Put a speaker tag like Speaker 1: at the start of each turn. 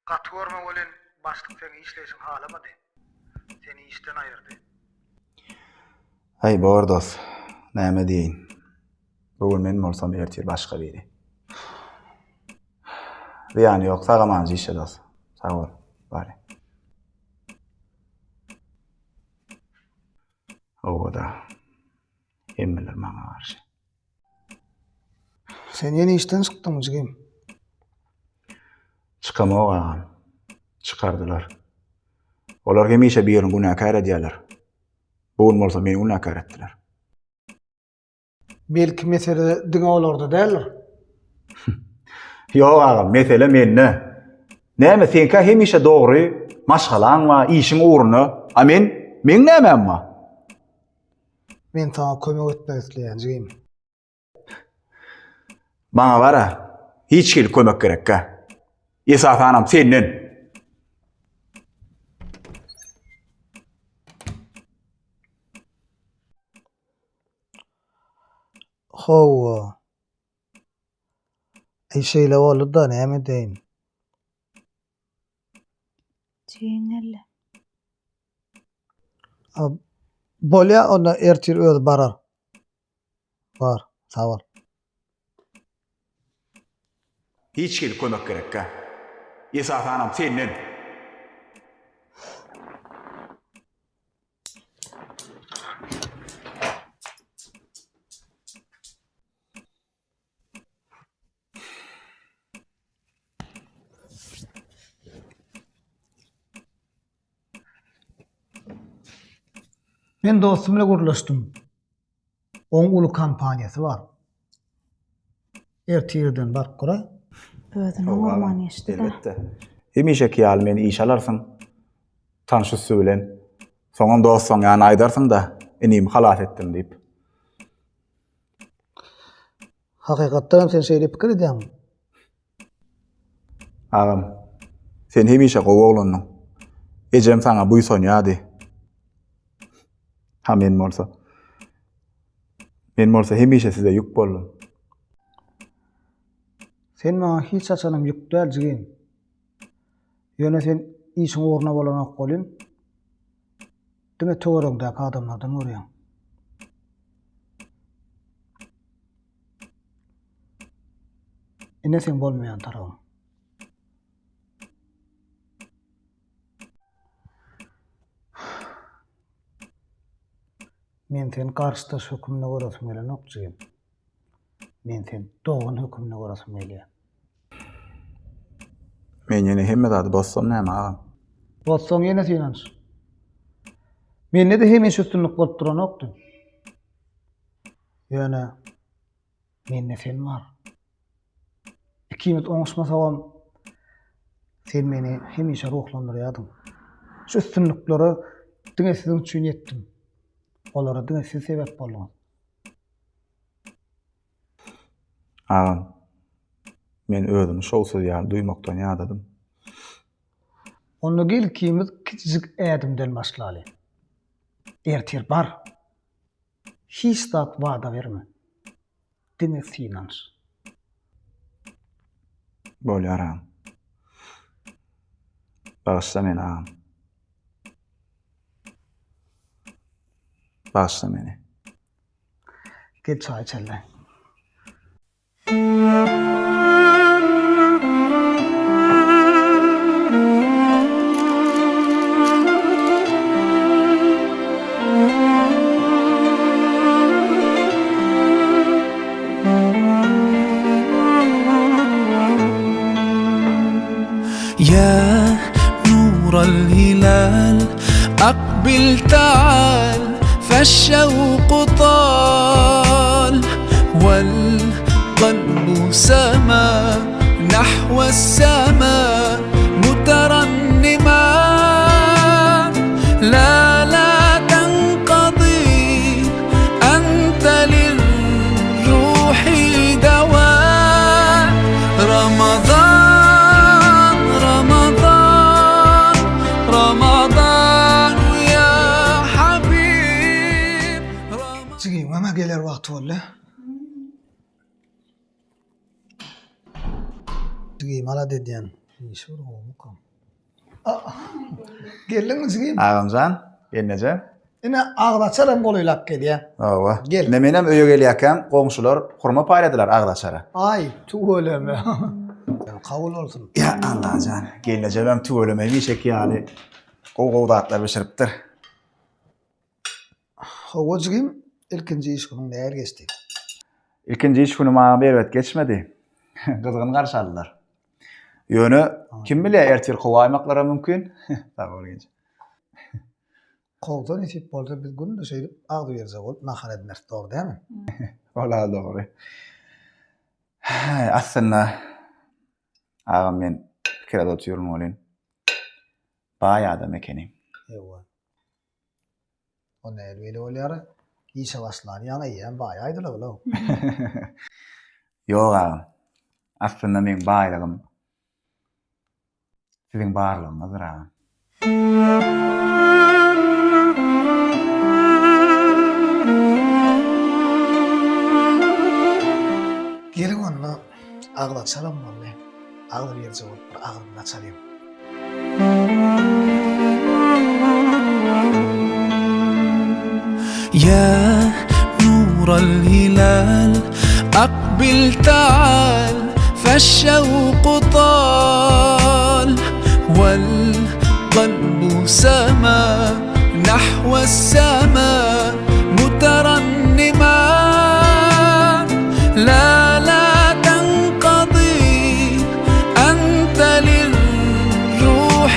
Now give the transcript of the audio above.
Speaker 1: Katı görme bolen başlyk seni işleşin halamady. Seni işten ayırdy.
Speaker 2: Ay bordos, näme diýin? Bugün men bolsam ertir başga biri. Ýani ýok, sagamanjy işe dos. Sag bol, bari. O da emmeler maňa garşy.
Speaker 1: Sen yeni işten çykdyň jigim.
Speaker 2: Çykamok agam. Çykardylar. Olar hemişe bir ýerin günäkär edýärler. Bugün bolsa meni günäkär etdiler.
Speaker 1: Belki mesele diňe olardy däldir.
Speaker 2: Ýok agam, mesele menne. Näme senkä hemişe dogry maşgalaň we işiň uğruny, a men näme ma?
Speaker 1: Men sana kömek etmek isleýän jigim.
Speaker 2: Maňa bara, hiç kim kömek gerekkä. Esas anam senden.
Speaker 1: Hawa. Eşeýle bolup da näme deýin?
Speaker 3: Jeňelle.
Speaker 1: Bolya ona ertir öýde barar. Bar, sag ol.
Speaker 2: Hiç kim kömek gerekkä. Esas anam senden.
Speaker 1: Men dostumla gurlaşdym. Oň uly kampaniýasy bar. Ertirden bark gora.
Speaker 3: Özüne normal ýeşdi da.
Speaker 2: Elbette. Hemişe ki al meni iş alarsın. Tanışyşy bilen. Soňam dostum ýany aýdarsın da enimi halat etdim diýip.
Speaker 1: Hakykatdan sen şeýle pikir edýäň.
Speaker 2: Agam, sen hemişe gowy oglanyň. Ejem sana buýsanýady. Ha men bolsa hemişe size ýük boldum.
Speaker 1: Sen maňa hiç açanam ýük däl jigim. Ýöne sen işiň uğruna bolanok bolyn. Diňe töweregdäki adamlardan görýäň. Ine sen bolmaýan tarabym. Men sen karşıda hökümne görasym gelenok jigim. Men sen doğun hökümne görasym gelýär.
Speaker 2: Men ýene hemme zady bossam näme agam?
Speaker 1: Bolsaň ýene senans. Mende de hemen üstünlük bolup duranokdy. Ýöne mende sen bar. Ikimiz oňuşmasagam sen meni hemişe ruhlandyrýardyň. Şu üstünlükleri diňe sizin üçin etdim. Olara diňe siz sebäp boldyňyz.
Speaker 2: Agam, men özüm şowsuz ýaly duýmakdan ýadadym.
Speaker 1: Onu gel kimiz kiçijik ädimden başlaly. Ertir bar. Hiç dat wada berme. Diňe sinans.
Speaker 2: Bolýar agam. Bağışla meni agam. Bağışla meni.
Speaker 1: Gel çay içelim.
Speaker 4: يا نور الهلال أقبل تعال فالشوق طال والقلب سما نحو السماء مترنما لا تنقضي أنت للروح دواء رمضان يا حبيب
Speaker 1: Jigim, ama geler wagty boldy. Jigim, ala dedýän. İşi var oğlum. Geldin mi?
Speaker 2: Ağamcan, gelnece.
Speaker 1: Ine ağdaçarım goluylak gediye.
Speaker 2: Owa.
Speaker 1: Gel.
Speaker 2: Ne menem öýe gelýärken goňşular hurma paýladylar agdaçara.
Speaker 1: Ay, tuğuleme. Kabul olsun.
Speaker 2: Ya Allah'can, gelnece ben tüweleme mişek ýaly. Gow-gowdatlar beşiripdir.
Speaker 1: Howacığım, ilkinci iş günün näher geçti?
Speaker 2: İlkinji iş günü maňa berwet geçmedi. Gyzgyn garşadylar. Ýöne kim bilýär ertir gowaýmaklara mümkin? Tabii genç.
Speaker 1: Kovdan itip bolsa biz günde şeýle agdy berse bolup nahar ediner, dogry dämi?
Speaker 2: Ola dogry. Aslında ağam men pikirde oturuyorum olen. Bayağı adam ekenim.
Speaker 1: Ewa. O näle bolýar? İşe başlan ýa-da ýa baýaydylar ola.
Speaker 2: Yok ağam. Aslında men baýlygym sizin barlygyňyzdyr ağam.
Speaker 1: Gelin onda ağdaçarym boly. Agdy berse bolup bir agdy açarym.
Speaker 4: يا نور الهلال أقبل تعال فالشوق طال والقلب سما نحو السماء مترنما لا تنقضي أنت للروح